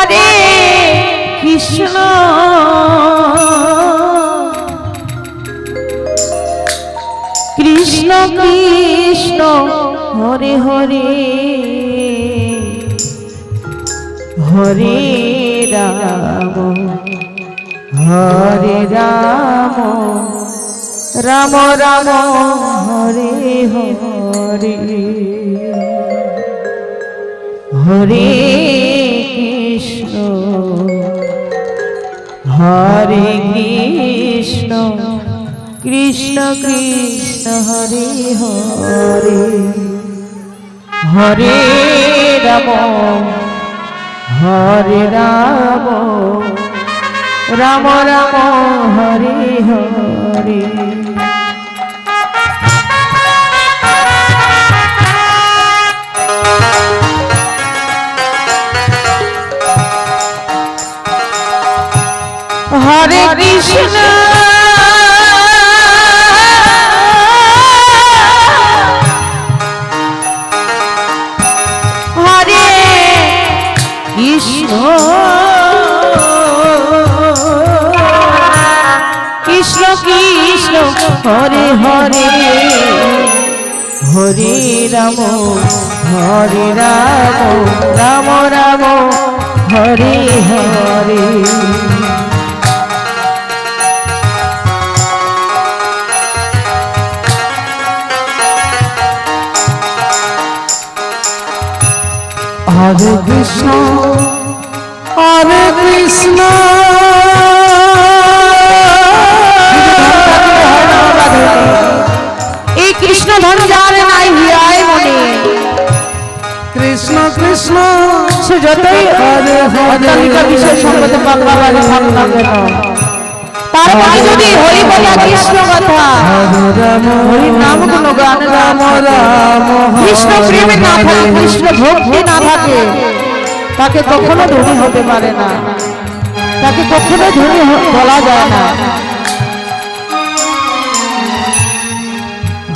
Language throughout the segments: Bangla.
হরে কৃষ্ণ কৃষ্ণ কৃষ্ণ হরে হরে হরে রাম হরে রাম রাম রাম হরে হরে হরে কৃষ্ণ হরে কৃষ্ণ কৃষ্ণ কৃষ্ণ হরে হরে হরে রাম হরে রাম রাম রাম হরে হরে হরে কৃষ্ণ হরে কৃষ্ণ কৃষ্ণ কৃষ্ণ হরে হরে হরে রাম হরে রাম রাম রাম হরে হরে হরে কৃষ্ণ হরে কৃষ্ণ এই কৃষ্ণ ধন যার নাই হিয়ায় মনে কৃষ্ণ কৃষ্ণ সে যতই অট্টালিকা বিশেষ সম্পদে পাগলা বাড়ি থাক না কেন তার মানে যদি হরি বলা কৃষ্ণ কথা হরি নাম গুণ গান রাম রাম কৃষ্ণ প্রেমে না থাকে কৃষ্ণ ভক্তি না থাকে তাকে কখনো ধনী হতে পারে না তাকে কখনো ধনী বলা যায় না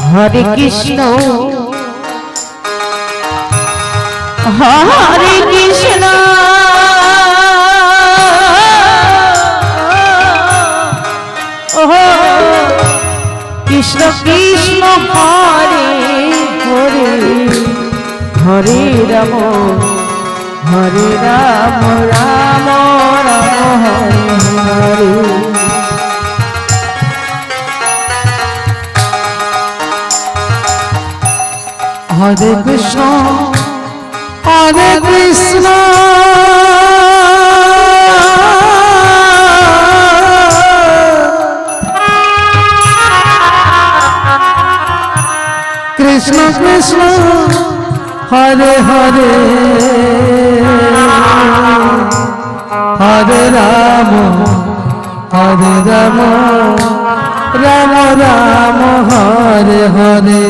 হরে কৃষ্ণ হরে কৃষ্ণ কৃষ্ণ কৃষ্ণ হরে হরে হরে রাম হরে রাম রাম রাম হরে হরে হরে কৃষ্ণ হরে কৃষ্ণ কৃষ্ণ কৃষ্ণ হরে হরে হরে রাম রাম রাম হরে হরে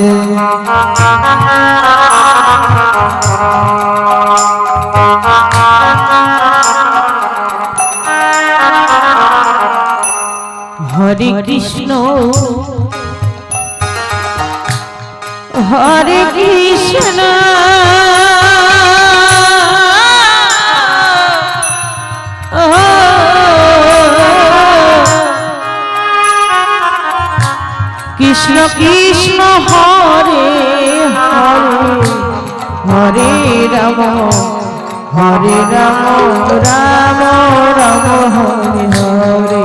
হরে কৃষ্ণ হরে কৃষ্ণ কৃষ্ণ কৃষ্ণ হরে হরে হরে রাম রাম রাম হরে হরে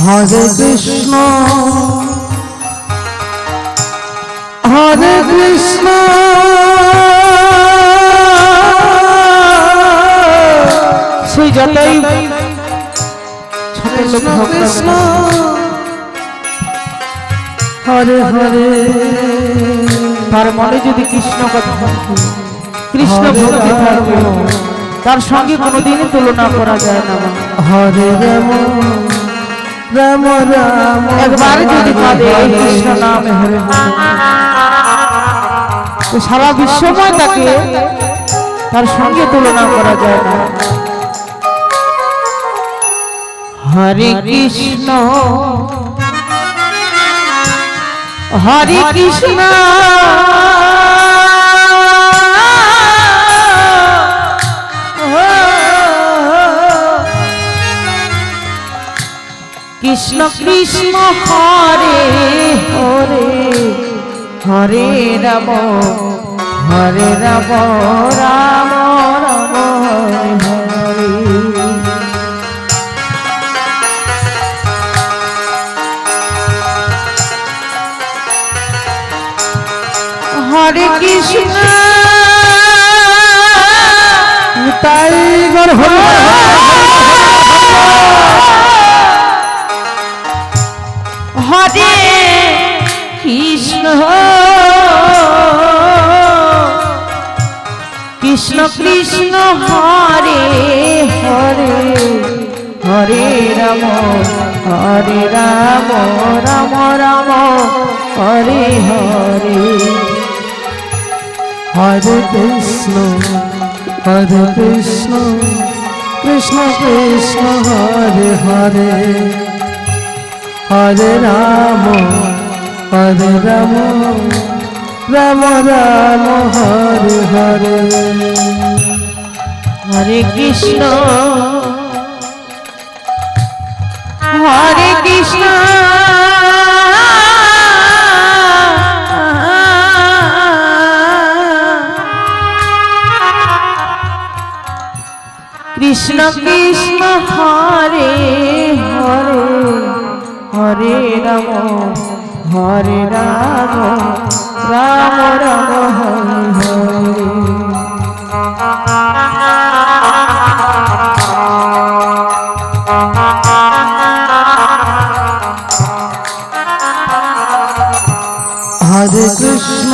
হরে কৃষ্ণ হরে কৃষ্ণ সেই যতই কৃষ্ণ কৃষ্ণ হরে হরে তার মনে যদি কৃষ্ণ কথা কৃষ্ণ ভক্তি থাকবে তার সঙ্গে কোনোদিনই তুলনা করা যায় না হরে রাম রাম রাম একবার যদি কাঁদে কৃষ্ণ নামে হরে তো সারা বিশ্বময় তাকে তার সঙ্গে তুলনা করা যায় না হরে কৃষ্ণ হরে কৃষ্ণ কৃষ্ণ কৃষ্ণ হরে হরে হরে রাম রাম রাম হরে হরে হরে কৃষ্ণ টাইগার হরে হরে কৃষ্ণ কৃষ্ণ কৃষ্ণ হরে হরে হরে রাম রাম রাম হরে হরে হরে কৃষ্ণ কৃষ্ণ কৃষ্ণ হরে হরে হরে রাম রাম রাম হরে হরে হরে কৃষ্ণ হরে কৃষ্ণ কৃষ্ণ কৃষ্ণ হরে হরে হরে রাম রাম রাম হরে হরে হরে কৃষ্ণ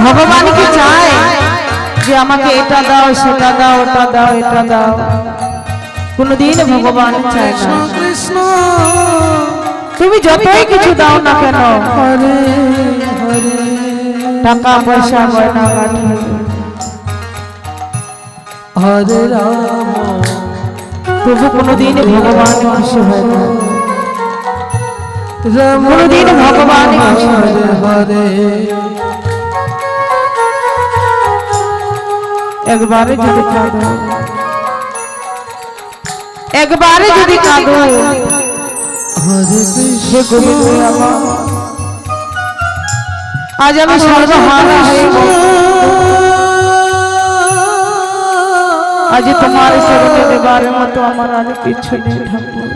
ভগবান কি চায় যে আমাকে এটা দাও সেটা দাও ওটা দাও এটা দাও কোনদিন ভগবান চায় না কৃষ্ণ তুমি যতই কিছু দাও না কেন হরে হরে টাকা পয়সা গয়না গাঠি হরে রাম তবু কোনদিন ভগবান খুশি হয় না রাম কোনদিন ভগবান খুশি হয় না হরে একবারে যদি কাঁদো একবারে যদি কাঁদো হরে হে গোবিন্দ আমার আজ আমি সর্বহারা হয়ে আজ তোমার শরণে দেবার মতো আমার আর কিছু নেই ঠাকুর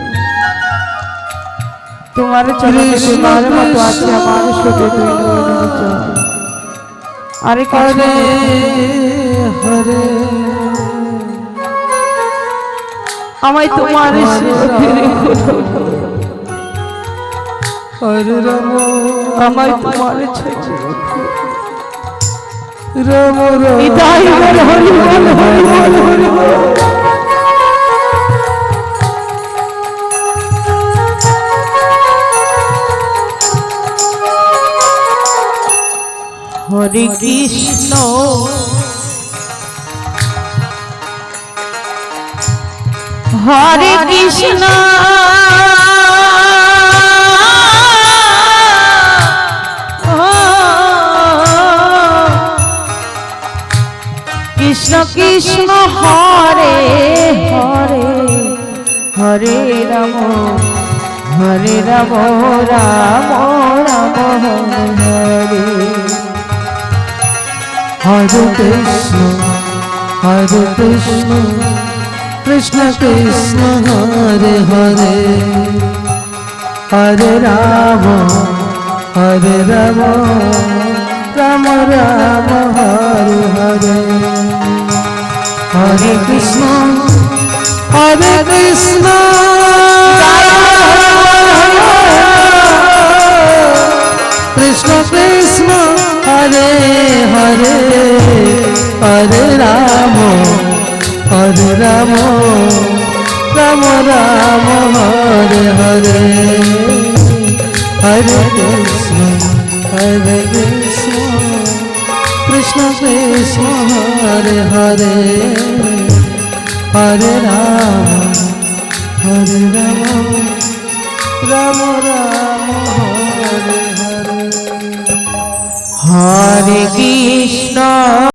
তোমার চরণে দেবার মতো আছে আমার শুধু আরে হরে হরে আমায় তোমার হরে রাম আমায় তোমার রাম হৃদয় বল হরি বল হরি বল হরি বল হরে কৃষ্ণ হরে কৃষ্ণ কৃষ্ণ কৃষ্ণ হরে হরে হরে রাম রাম রাম হরে হরে কৃষ্ণ কৃষ্ণ কৃষ্ণ হরে হরে হরে রাম রাম রাম হরে হরে হরে কৃষ্ণ কৃষ্ণ কৃষ্ণ হরে হরে হরে রাম রাম রাম হরে হরে হরে কৃষ্ণ কৃষ্ণ কৃষ্ণ হরে হরে হরে রাম রাম রাম হরে হরে হরে কৃষ্ণ